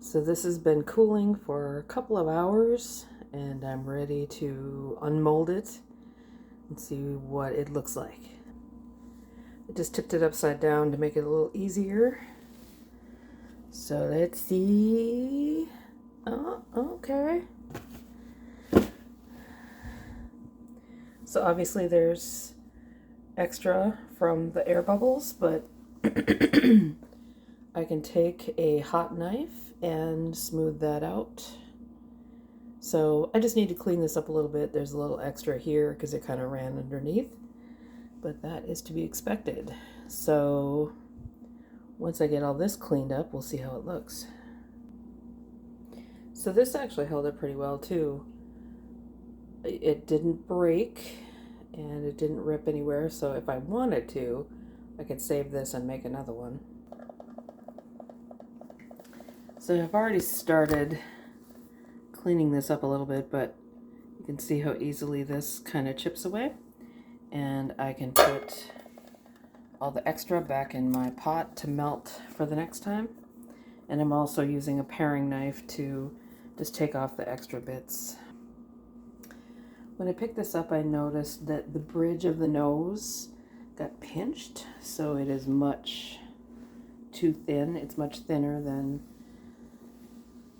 So this has been cooling for a couple of hours and I'm ready to unmold it and see what it looks like. I just tipped it upside down to make it a little easier. So let's see. Oh, okay. So obviously there's extra from the air bubbles, but I can take a hot knife and smooth that out. So I just need to clean this up a little bit. There's a little extra here because it kind of ran underneath, but that is to be expected. So once I get all this cleaned up, we'll see how it looks. So this actually held up pretty well too. It didn't break and it didn't rip anywhere, so if I wanted to, I could save this and make another one. So I've already started cleaning this up a little bit, but you can see how easily this kind of chips away. And I can put all the extra back in my pot to melt for the next time. And I'm also using a paring knife to just take off the extra bits. When I picked this up, I noticed that the bridge of the nose got pinched, so it is much too thin. It's much thinner than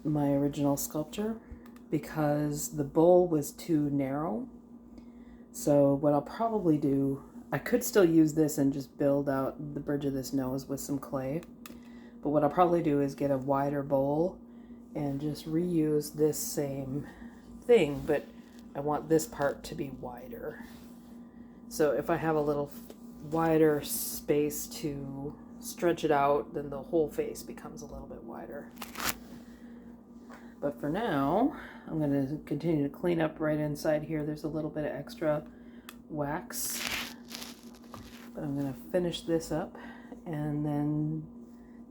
my original sculpture because the bowl was too narrow. So what I'll probably do, I could still use this and just build out the bridge of this nose with some clay, but what I'll probably do is get a wider bowl and just reuse this same thing, but I want this part to be wider. So if I have a little wider space to stretch it out, then the whole face becomes a little bit wider. But for now, I'm going to continue to clean up right inside here. There's a little bit of extra wax, but I'm going to finish this up and then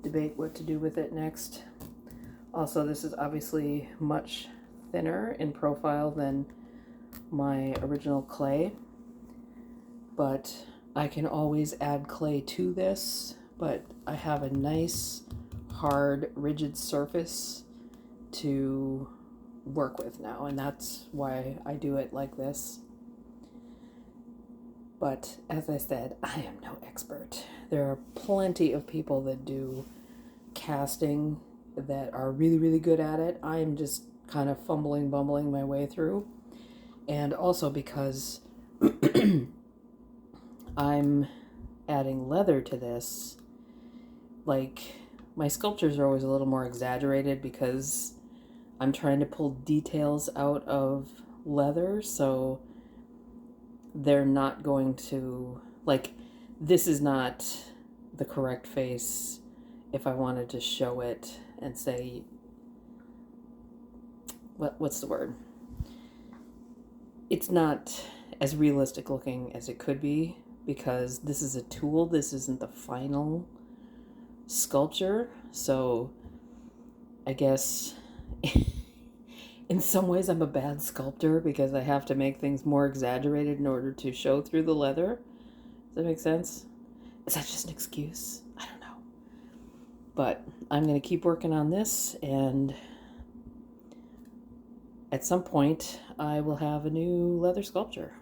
debate what to do with it next. Also, this is obviously much thinner in profile than my original clay, but I can always add clay to this, but I have a nice, hard, rigid surface to work with now, and that's why I do it like this. But as I said, I am no expert. There are plenty of people that do casting that are really, really good at it. I'm just kind of bumbling my way through. And also because I'm adding leather to this, like my sculptures are always a little more exaggerated because I'm trying to pull details out of leather, so they're not going to, like, this is not the correct face if I wanted to show it and say, what's the word? It's not as realistic looking as it could be because this is a tool. This isn't the final sculpture. So I guess in some ways I'm a bad sculptor because I have to make things more exaggerated in order to show through the leather. Does that make sense? Is that just an excuse? I don't know. But I'm going to keep working on this, and at some point I will have a new leather sculpture.